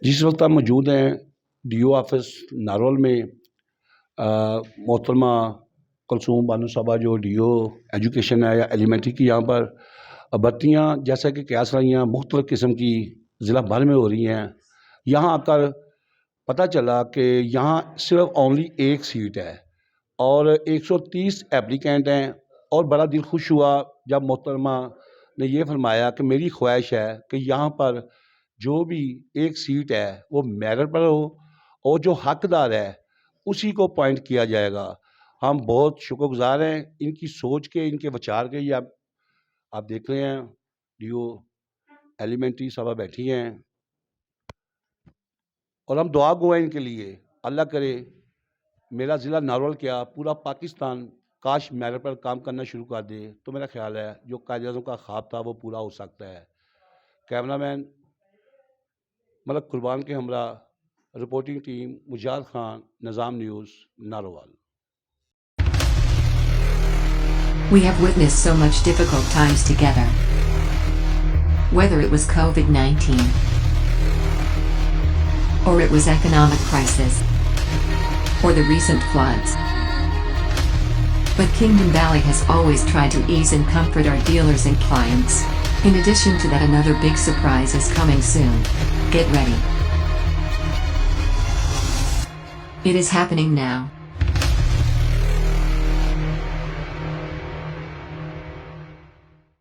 جس وقت ہم موجود ہیں ڈی او آفس نارووال میں، محترمہ کلثوم بانو صاحبہ جو ڈی او ایجوکیشن ہے یا ایلیمنٹری کی، یہاں پر بھرتیاں جیسا کہ قیاس رائیاں مختلف قسم کی ضلع بھر میں ہو رہی ہیں۔ یہاں آ کر پتہ چلا کہ یہاں صرف اونلی ایک سیٹ ہے اور 130 ایپلیکینٹ ہیں، اور بڑا دل خوش ہوا جب محترمہ نے یہ فرمایا کہ میری خواہش ہے کہ یہاں پر جو بھی ایک سیٹ ہے وہ میرٹ پر ہو اور جو حقدار ہے اسی کو اپوائنٹ کیا جائے گا۔ ہم بہت شکر گزار ہیں ان کی سوچ کے، ان کے وچار کے۔ یہ آپ دیکھ رہے ہیں ڈی او ایلیمنٹری صاحبہ بیٹھی ہیں، اور ہم دعا گو ہیں ان کے لیے۔ اللہ کرے میرا ضلع نارووال کیا پورا پاکستان کاش میرٹ پر کام کرنا شروع کر دے، تو میرا خیال ہے جو قائد اعظم کا خواب تھا وہ پورا ہو سکتا ہے۔ کیمرہ مین ملک قربان کے ہمراہ، رپورٹنگ ٹیم مجاہد خان، نظام news, Narowal. We have witnessed so much difficult times together. Whether it was COVID-19, or it was economic crisis, or the recent floods. But Kingdom Valley has always tried to ease and comfort our dealers and clients. In addition to that, another big surprise is coming soon. Get ready. It is happening now.